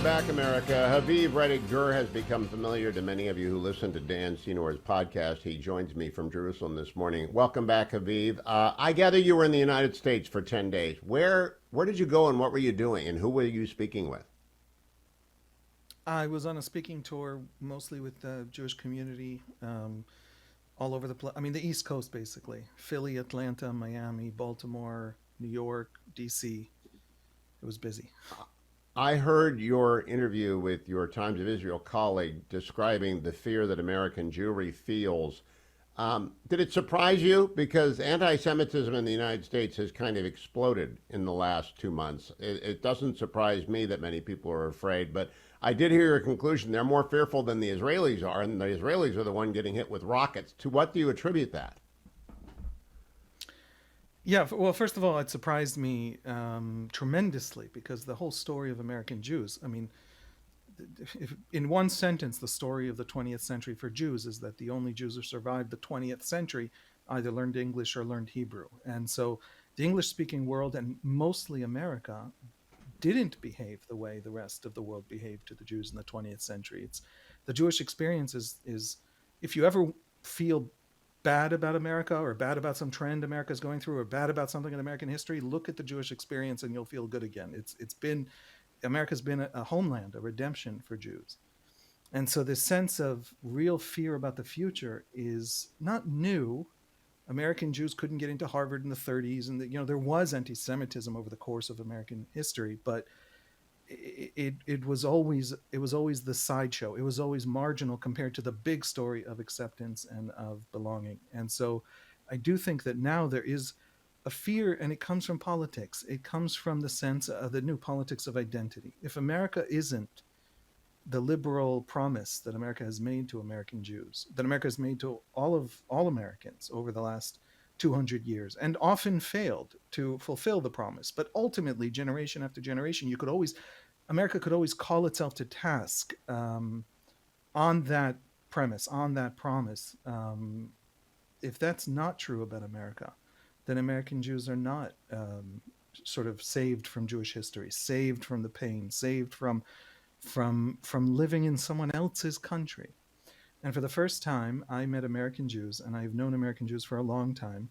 back, America. Haviv Rettig Gur has become familiar to many of you who listen to Dan Senor's podcast. He joins me from Jerusalem this morning. Welcome back, Haviv. I gather you were in the United States for 10 days. Where did you go and what were you doing and who were you speaking with? I was on a speaking tour, mostly with the Jewish community, all over the place. I mean, the East Coast, basically. Philly, Atlanta, Miami, Baltimore, New York, D.C. It was busy. I heard your interview with your Times of Israel colleague describing the fear that American Jewry feels. Did it surprise you? Because anti-Semitism in the United States has kind of exploded in the last 2 months. It doesn't surprise me that many people are afraid, but I did hear your conclusion. They're more fearful than the Israelis are, and the Israelis are the one getting hit with rockets. To what do you attribute that? Yeah, well, first of all, it surprised me tremendously because the whole story of American Jews, I mean, if, in one sentence, the story of the 20th century for Jews is that the only Jews who survived the 20th century either learned English or learned Hebrew. And so the English-speaking world, and mostly America, didn't behave the way the rest of the world behaved to the Jews in the 20th century. It's the Jewish experience is if you ever feel bad about America or bad about some trend America's going through or bad about something in American history, look at the Jewish experience and you'll feel good again. America's been a homeland, a redemption for Jews. And so this sense of real fear about the future is not new. American Jews couldn't get into Harvard in the 30s, and there was anti-Semitism over the course of American history, but it was always the sideshow. It was always marginal compared to the big story of acceptance and of belonging. And so I do think that now there is a fear, and it comes from politics. It comes from the sense of the new politics of identity. If America isn't the liberal promise that America has made to American Jews, that America has made to all Americans over the last 200 years, and often failed to fulfill the promise, but ultimately, generation after generation, America could always call itself to task on that premise, on that promise. If that's not true about America, then American Jews are not sort of saved from Jewish history, saved from the pain, saved from living in someone else's country. And for the first time, I met American Jews, and I've known American Jews for a long time.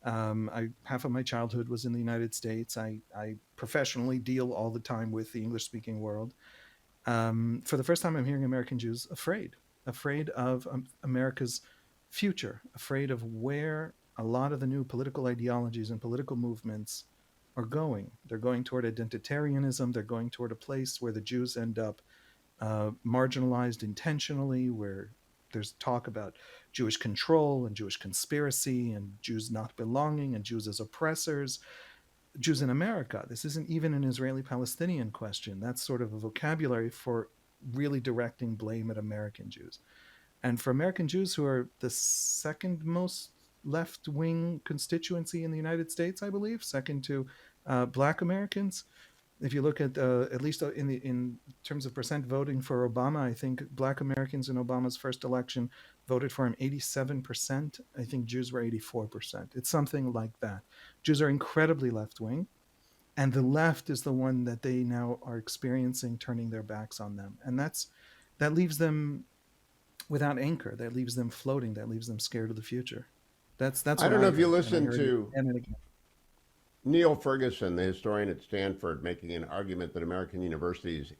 Half of my childhood was in the United States. I professionally deal all the time with the English-speaking world. For the first time, I'm hearing American Jews afraid of America's future, afraid of where a lot of the new political ideologies and political movements are going. They're going toward identitarianism. They're going toward a place where the Jews end up marginalized intentionally, where there's talk about Jewish control and Jewish conspiracy and Jews not belonging and Jews as oppressors. Jews in America. This isn't even an Israeli-Palestinian question. That's sort of a vocabulary for really directing blame at American Jews. And for American Jews, who are the second most left-wing constituency in the United States, I believe, second to Black Americans. If you look at least in terms of percent voting for Obama, I think Black Americans in Obama's first election voted for him 87%. I think Jews were 84%. It's something like that. Jews are incredibly left-wing, and the left is the one that they now are experiencing turning their backs on them. And that leaves them without anchor. That leaves them floating. That leaves them scared of the future. That's I don't know if you listened to again and again. Neil Ferguson, the historian at Stanford, making an argument that American universities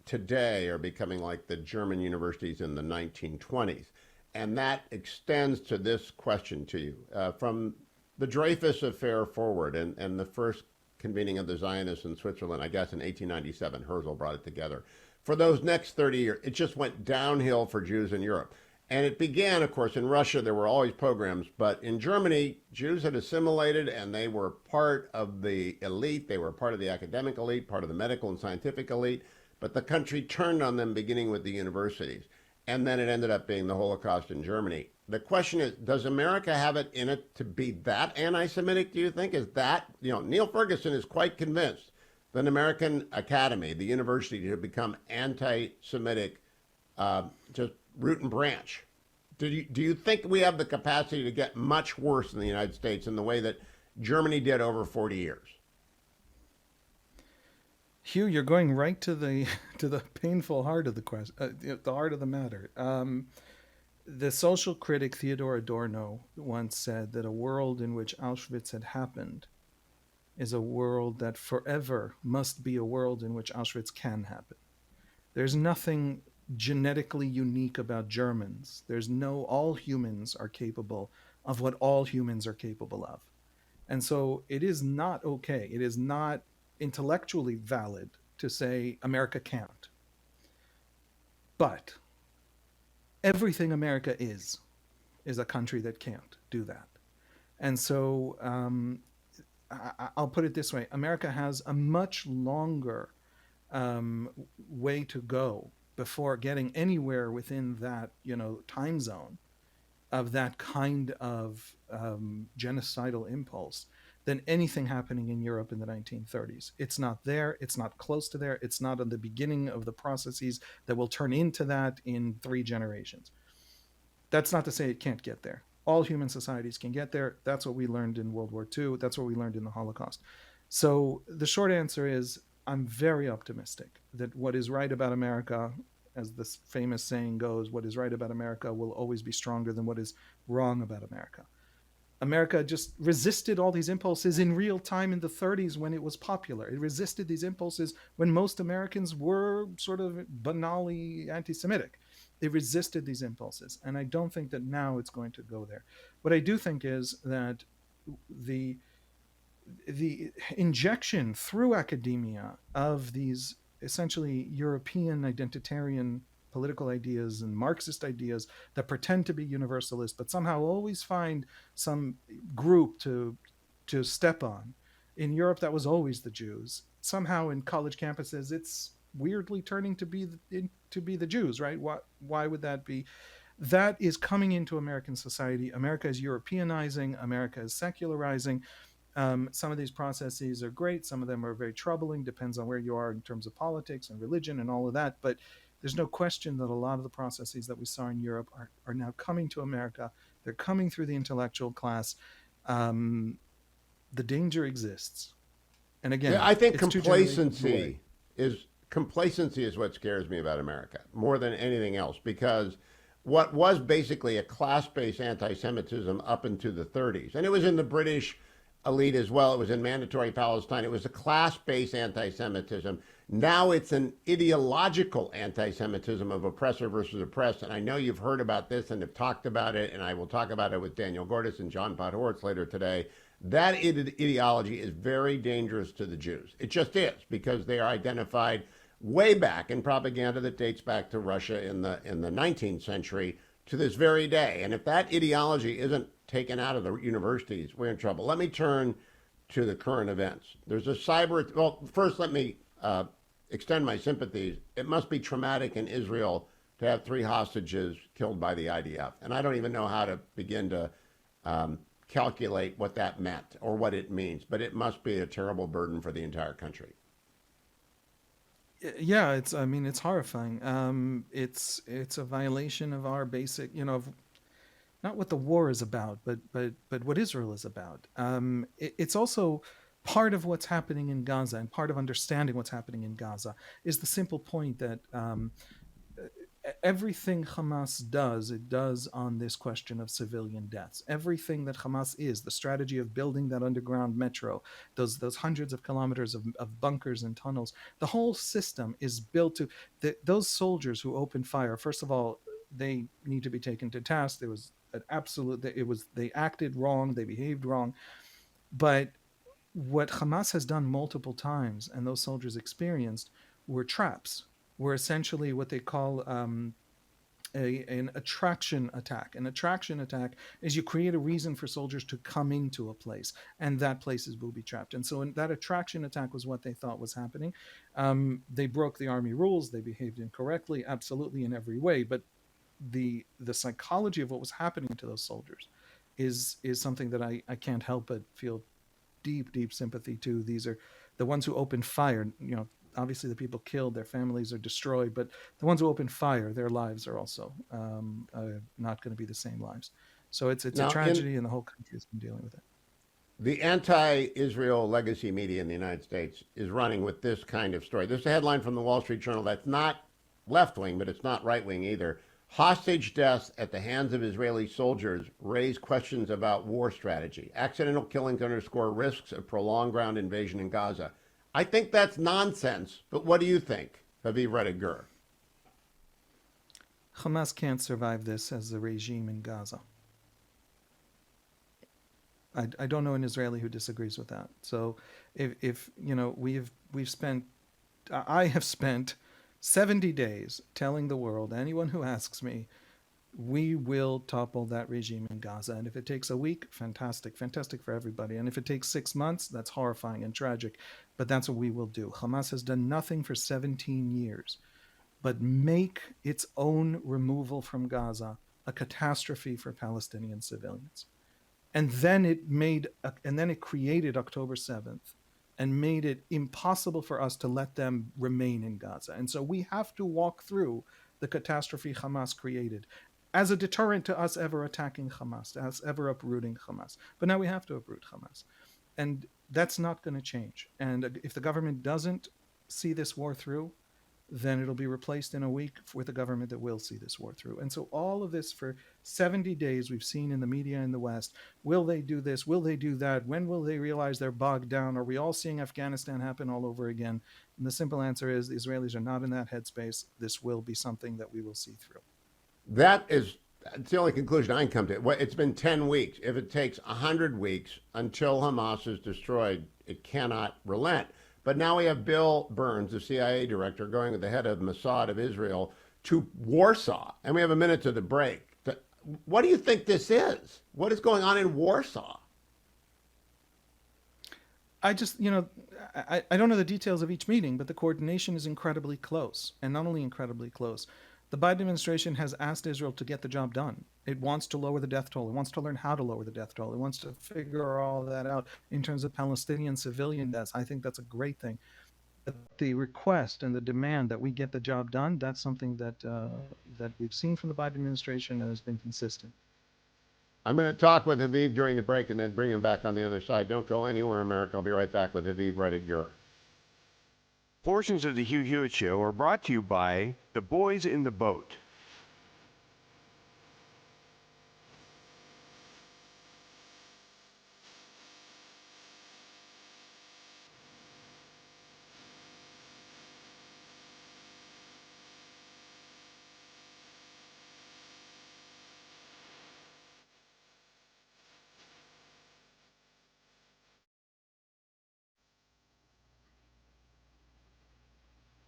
today are becoming like the German universities in the 1920s. And that extends to this question to you. From the Dreyfus Affair forward and the first convening of the Zionists in Switzerland, I guess in 1897, Herzl brought it together. For those next 30 years, it just went downhill for Jews in Europe. And it began, of course, in Russia, there were always pogroms, but in Germany, Jews had assimilated and they were part of the elite. They were part of the academic elite, part of the medical and scientific elite, but the country turned on them beginning with the universities. And then it ended up being the Holocaust in Germany. The question is, does America have it in it to be that anti-Semitic, do you think? Is that, Neil Ferguson is quite convinced that an American academy, the university, to become anti-Semitic, just root and branch. Do you think we have the capacity to get much worse in the United States in the way that Germany did over 40 years? Hugh, you're going right to the to the painful heart of the question, the heart of the matter. The social critic Theodor Adorno once said that a world in which Auschwitz had happened is a world that forever must be a world in which Auschwitz can happen. There's nothing genetically unique about Germans. There's no, all humans are capable of what all humans are capable of. And so it is not okay. It is not intellectually valid to say America can't. But everything America is a country that can't do that. And so I'll put it this way: America has a much longer um, way to go before getting anywhere within that time zone of that kind of genocidal impulse than anything happening in Europe in the 1930s. It's not there. It's not close to there. It's not on the beginning of the processes that will turn into that in 3 generations. That's not to say it can't get there. All human societies can get there. That's what we learned in World War II. That's what we learned in the Holocaust. So the short answer is I'm very optimistic that what is right about America, as this famous saying goes, what is right about America will always be stronger than what is wrong about America. America just resisted all these impulses in real time in the 30s when it was popular. It resisted these impulses when most Americans were sort of banally anti Semitic. It resisted these impulses. And I don't think that now it's going to go there. What I do think is that the the injection through academia of these essentially European identitarian political ideas and Marxist ideas that pretend to be universalist, but somehow always find some group to step on. In Europe, that was always the Jews. Somehow, in college campuses, it's weirdly turning to be the Jews, right? Why would that be? That is coming into American society. America is Europeanizing. America is secularizing. Some of these processes are great. Some of them are very troubling. Depends on where you are in terms of politics and religion and all of that. But there's no question that a lot of the processes that we saw in Europe are now coming to America. They're coming through the intellectual class. Um, the danger exists. And Yeah, again, I think it's 2 generations away. complacency is what scares me about America more than anything else because what was basically a class-based anti-Semitism up into the 30s, and it was in the British elite as well. It was in mandatory Palestine. It was a class-based anti-Semitism. Now it's an ideological anti-Semitism of oppressor versus oppressed. And I know you've heard about this and have talked about it, and I will talk about it with Daniel Gordis and John Podhoretz later today. That ideology is very dangerous to the Jews. It just is because they are identified way back in propaganda that dates back to Russia in the 19th century to this very day. And if that ideology isn't taken out of the universities, we're in trouble. Let me turn to the current events. There's a cyber. Well, first, let me extend my sympathies. It must be traumatic in Israel to have 3 hostages killed by the IDF, and I don't even know how to begin to calculate what that meant or what it means. But it must be a terrible burden for the entire country. Yeah, it's. I mean, it's horrifying. It's a violation of our basic, of not what the war is about, but what Israel is about. It's also part of what's happening in Gaza, and part of understanding what's happening in Gaza is the simple point that everything Hamas does, it does on this question of civilian deaths. Everything that Hamas is, the strategy of building that underground metro, those hundreds of kilometers of bunkers and tunnels, the whole system is built to those soldiers who opened fire. First of all, they need to be taken to task. There was an absolute. It was they acted wrong. They behaved wrong. But what Hamas has done multiple times, and those soldiers experienced, were traps. Were essentially what they call an attraction attack. An attraction attack is you create a reason for soldiers to come into a place, and that place is booby trapped. And so that attraction attack was what they thought was happening. They broke the army rules. They behaved incorrectly, absolutely in every way. But the psychology of what was happening to those soldiers is something that I can't help but feel deep sympathy to. These are the ones who opened fire. Obviously the people killed, their families are destroyed, but the ones who opened fire, their lives are also not going to be the same lives. So it's a Now, in tragedy, and the whole country has been dealing with it. The anti-Israel legacy media in the United States is running with this kind of story. There's a headline from the Wall Street Journal that's not left-wing, but it's not right-wing either. Hostage deaths at the hands of Israeli soldiers raise questions about war strategy. Accidental killings underscore risks of prolonged ground invasion in Gaza. I think that's nonsense, but what do you think, Haviv Rettig Gur? Hamas can't survive this as a regime in Gaza. I don't know an Israeli who disagrees with that. So if you know we've spent I have spent 70 days telling the world, anyone who asks me, we will topple that regime in Gaza. And if it takes a week, fantastic, fantastic for everybody. And if it takes 6 months, that's horrifying and tragic. But that's what we will do. Hamas has done nothing for 17 years but make its own removal from Gaza a catastrophe for Palestinian civilians. And then it created October 7th and made it impossible for us to let them remain in Gaza. And so we have to walk through the catastrophe Hamas created as a deterrent to us ever attacking Hamas, as ever uprooting Hamas. But now we have to uproot Hamas. And that's not going to change. And if the government doesn't see this war through, then it'll be replaced in a week with a government that will see this war through. And so all of this for 70 days we've seen in the media in the West. Will they do this? Will they do that? When will they realize they're bogged down? Are we all seeing Afghanistan happen all over again? And the simple answer is the Israelis are not in that headspace. This will be something that we will see through. That's the only conclusion I can come to. It's been 10 weeks. If it takes 100 weeks until Hamas is destroyed, it cannot relent. But now we have Bill Burns, the CIA director, going with the head of Mossad of Israel to Warsaw. And we have a minute to the break. What do you think this is? What is going on in Warsaw? I just, I don't know the details of each meeting, but the coordination is incredibly close. And not only incredibly close, the Biden administration has asked Israel to get the job done. It wants to lower the death toll. It wants to learn how to lower the death toll. It wants to figure all that out in terms of Palestinian civilian deaths. I think that's a great thing. But the request and the demand that we get the job done, that's something that we've seen from the Biden administration and has been consistent. I'm going to talk with Haviv during the break and then bring him back on the other side. Don't go anywhere, America. I'll be right back with Haviv Rettig Gur. Portions of the Hugh Hewitt Show are brought to you by The Boys in the Boat.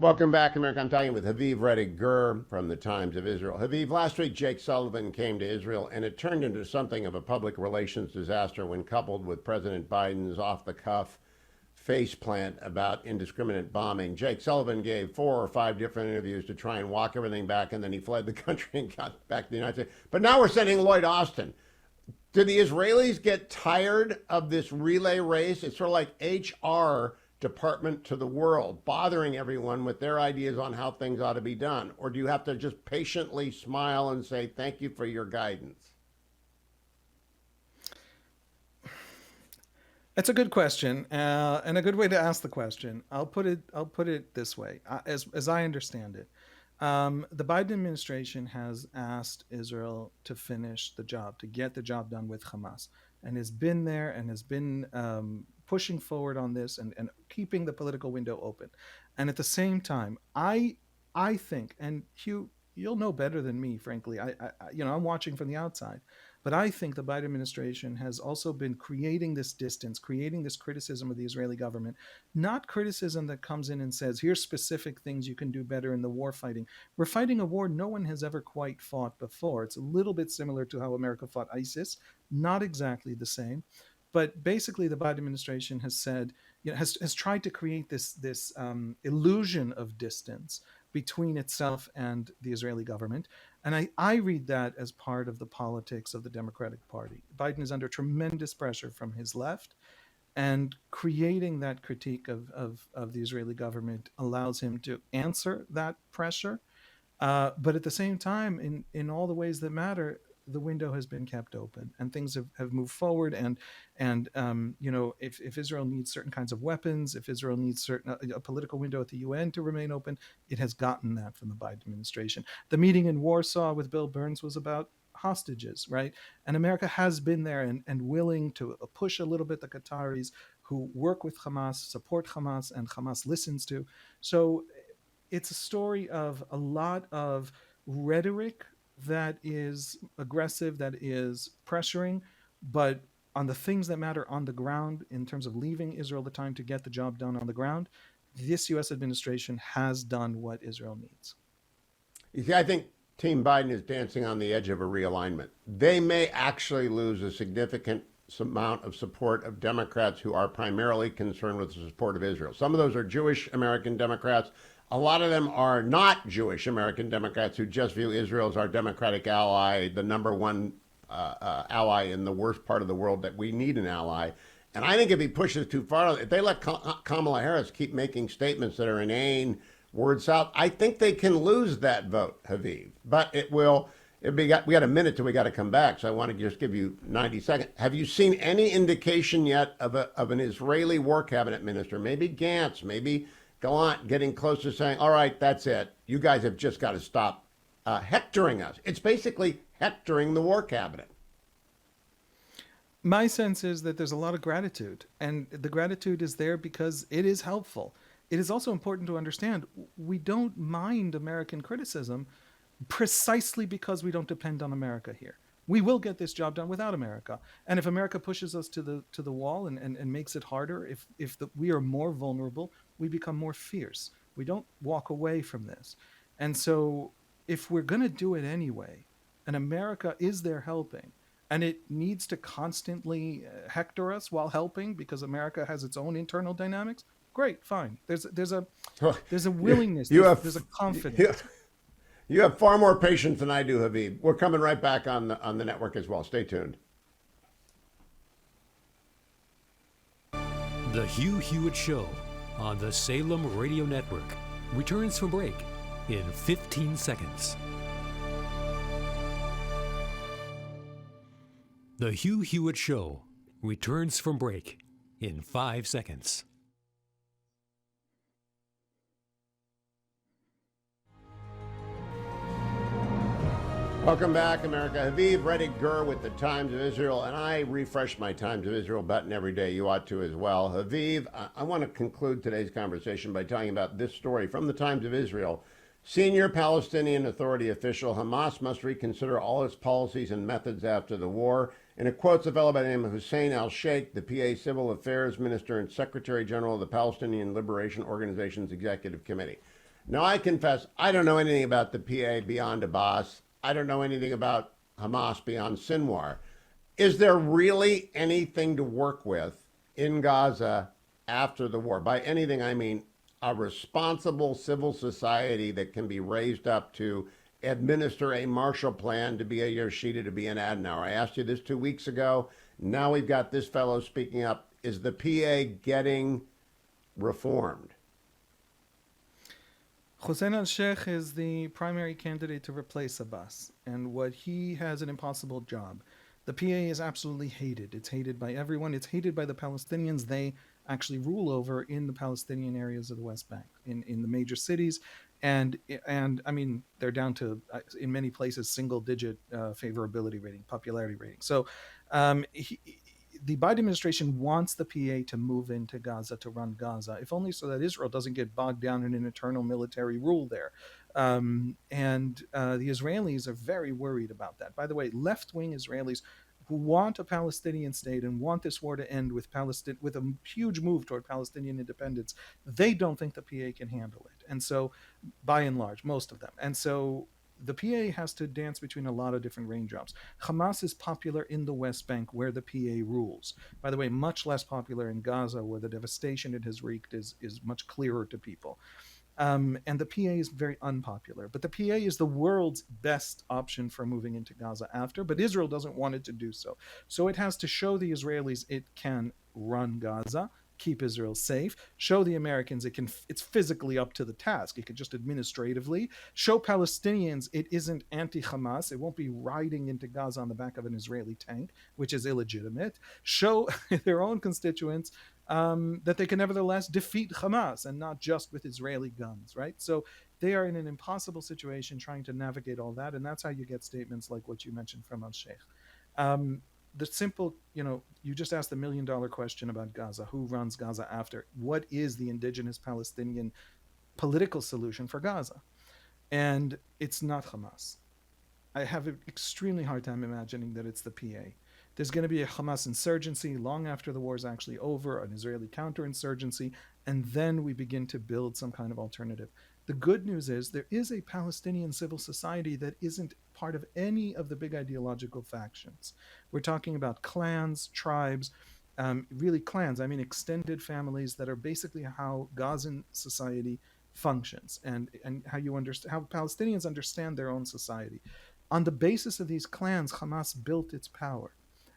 Welcome back, America. I'm talking with Haviv Rettig Gur from the Times of Israel. Haviv, last week Jake Sullivan came to Israel, and it turned into something of a public relations disaster when coupled with President Biden's off-the-cuff faceplant about indiscriminate bombing. Jake Sullivan gave 4 or 5 different interviews to try and walk everything back, and then he fled the country and got back to the United States. But now we're sending Lloyd Austin. Do the Israelis get tired of this relay race? It's sort of like HR department to the world, bothering everyone with their ideas on how things ought to be done? Or do you have to just patiently smile and say, thank you for your guidance? That's a good question, and a good way to ask the question. I'll put it this way, as I understand it. The Biden administration has asked Israel to finish the job, to get the job done with Hamas, and has been there and has been pushing forward on this and keeping the political window open. And at the same time, I think, and Hugh, you'll know better than me, frankly. I'm watching from the outside, but I think the Biden administration has also been creating this distance, creating this criticism of the Israeli government, not criticism that comes in and says, here's specific things you can do better in the war fighting. We're fighting a war no one has ever quite fought before. It's a little bit similar to how America fought ISIS, not exactly the same. But basically, the Biden administration has said, has tried to create this illusion of distance between itself and the Israeli government. And I read that as part of the politics of the Democratic Party. Biden is under tremendous pressure from his left, and creating that critique of the Israeli government allows him to answer that pressure. But at the same time, in all the ways that matter, the window has been kept open and things have moved forward. And if Israel needs certain kinds of weapons, if Israel needs a political window at the UN to remain open, it has gotten that from the Biden administration. The meeting in Warsaw with Bill Burns was about hostages, right? And America has been there and willing to push a little bit the Qataris who work with Hamas, support Hamas, and Hamas listens to. So it's a story of a lot of rhetoric that is aggressive, that is pressuring, but on the things that matter on the ground, in terms of leaving Israel the time to get the job done on the ground, this U.S. administration has done what Israel needs. You see, I think Team Biden is dancing on the edge of a realignment. They may actually lose a significant amount of support of Democrats who are primarily concerned with the support of Israel. Some of those are Jewish American Democrats. A lot of them are not Jewish American Democrats who just view Israel as our democratic ally, the number one ally in the worst part of the world that we need an ally. And I think if he pushes too far, if they let Kamala Harris keep making statements that are inane, word south, I think they can lose that vote, Haviv. But it will. We got a minute till we got to come back, so I want to just give you 90 seconds. Have you seen any indication yet of an Israeli war cabinet minister, maybe Gantz, maybe Gallant, getting close to saying, all right, that's it. You guys have just got to stop hectoring us. It's basically hectoring the war cabinet. My sense is that there's a lot of gratitude, and the gratitude is there because it is helpful. It is also important to understand we don't mind American criticism precisely because we don't depend on America here. We will get this job done without America. And if America pushes us to the wall and makes it harder, if we are more vulnerable, we become more fierce. We don't walk away from this. And so if we're going to do it anyway, and America is there helping, and it needs to constantly hector us while helping because America has its own internal dynamics, great, fine. There's a willingness, there's a confidence. You have far more patience than I do, Haviv. We're coming right back on the network as well. Stay tuned. The Hugh Hewitt Show on the Salem Radio Network returns from break in 15 seconds. The Hugh Hewitt Show returns from break in 5 seconds. Welcome back, America. Haviv Rettig Gur with the Times of Israel, and I refresh my Times of Israel button every day. You ought to as well. Haviv, I want to conclude today's conversation by talking about this story from the Times of Israel. Senior Palestinian Authority official: Hamas must reconsider all its policies and methods after the war. And it quotes a fellow by the name of Hussein al-Sheikh, the PA Civil Affairs Minister and Secretary General of the Palestinian Liberation Organization's Executive Committee. Now, I confess, I don't know anything about the PA beyond Abbas. I don't know anything about Hamas beyond Sinwar. Is there really anything to work with in Gaza after the war? By anything, I mean a responsible civil society that can be raised up to administer a Marshall Plan, to be a Yoshida, to be an Adenauer. I asked you this 2 weeks ago. Now we've got this fellow speaking up. Is the PA getting reformed? Hussein al-Sheikh is the primary candidate to replace Abbas, and what he has an impossible job. The PA is absolutely hated. It's hated by everyone. It's hated by the Palestinians they actually rule over in the Palestinian areas of the West Bank, in the major cities. And I mean, they're down to, in many places, single-digit favorability rating, popularity rating. So the Biden administration wants the PA to move into Gaza, to run Gaza, if only so that Israel doesn't get bogged down in an eternal military rule there. The Israelis are very worried about that. By the way, left-wing Israelis who want a Palestinian state and want this war to end with a huge move toward Palestinian independence, they don't think the PA can handle it. And so, by and large, most of them. And so the PA has to dance between a lot of different raindrops. Hamas is popular in the West Bank, where the PA rules. By the way, much less popular in Gaza, where the devastation it has wreaked is much clearer to people. And the PA is very unpopular. But the PA is the world's best option for moving into Gaza after, but Israel doesn't want it to do so. So it has to show the Israelis it can run Gaza, keep Israel safe, show the Americans it's physically up to the task. It could just administratively show Palestinians it isn't anti-Hamas. It won't be riding into Gaza on the back of an Israeli tank, which is illegitimate. Show their own constituents that they can nevertheless defeat Hamas and not just with Israeli guns, right? So they are in an impossible situation trying to navigate all that, and that's how you get statements like what you mentioned from al-Sheikh. The simple, you just asked the $1 million question about Gaza. Who runs Gaza after? What is the indigenous Palestinian political solution for Gaza? And it's not Hamas. I have an extremely hard time imagining that it's the PA. There's going to be a Hamas insurgency long after the war is actually over, an Israeli counterinsurgency, and then we begin to build some kind of alternative. The good news is there is a Palestinian civil society that isn't part of any of the big ideological factions. We're talking about clans, tribes, really clans. I mean extended families that are basically how Gazan society functions and how how Palestinians understand their own society. On the basis of these clans, Hamas built its power.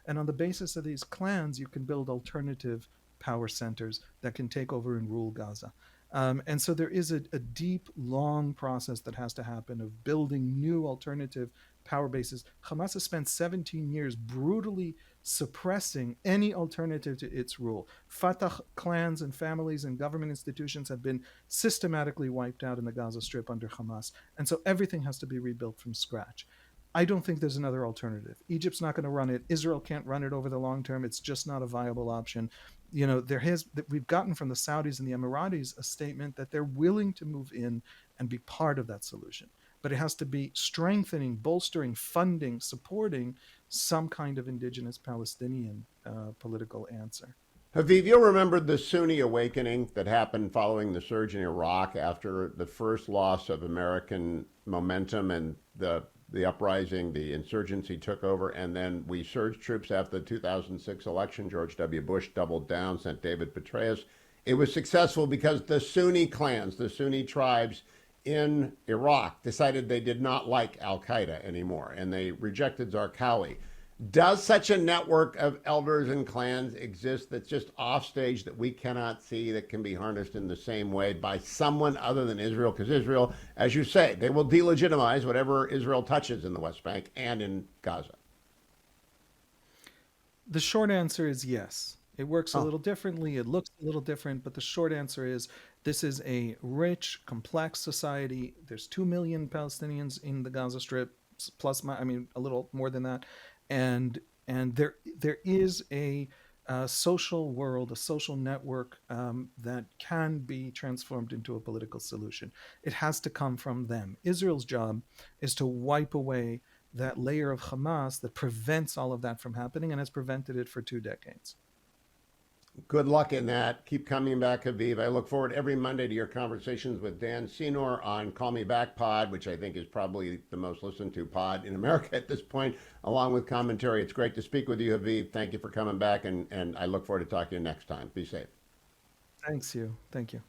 And on the basis of these clans, you can build alternative power centers that can take over and rule Gaza. And so there is a deep, long process that has to happen of building new alternative power bases. Hamas has spent 17 years brutally suppressing any alternative to its rule. Fatah clans and families and government institutions have been systematically wiped out in the Gaza Strip under Hamas. And so everything has to be rebuilt from scratch. I don't think there's another alternative. Egypt's not going to run it. Israel can't run it over the long term. It's just not a viable option. We've gotten from the Saudis and the Emiratis a statement that they're willing to move in and be part of that solution. But it has to be strengthening, bolstering, funding, supporting some kind of indigenous Palestinian political answer. Haviv, you'll remember the Sunni awakening that happened following the surge in Iraq after the first loss of American momentum and the uprising, the insurgency took over, and then we surged troops after the 2006 election. George W. Bush doubled down, sent David Petraeus. It was successful because the Sunni clans, the Sunni tribes in Iraq decided they did not like al-Qaeda anymore, and they rejected Zarqawi. Does such a network of elders and clans exist that's just offstage that we cannot see, that can be harnessed in the same way by someone other than Israel? Because Israel, as you say, they will delegitimize whatever Israel touches in the West Bank and in Gaza. The short answer is yes. It works a little differently. It looks a little different, but the short answer is this is a rich, complex society. There's 2 million Palestinians in the Gaza Strip, plus, a little more than that. And there is a social world, a social network that can be transformed into a political solution. It has to come from them. Israel's job is to wipe away that layer of Hamas that prevents all of that from happening and has prevented it for 2 decades. Good luck in that. Keep coming back, Haviv. I look forward every Monday to your conversations with Dan Senor on Call Me Back Pod, which I think is probably the most listened to pod in America at this point, along with commentary. It's great to speak with you, Haviv. Thank you for coming back, and I look forward to talking to you next time. Be safe. Thanks, Hugh. Thank you.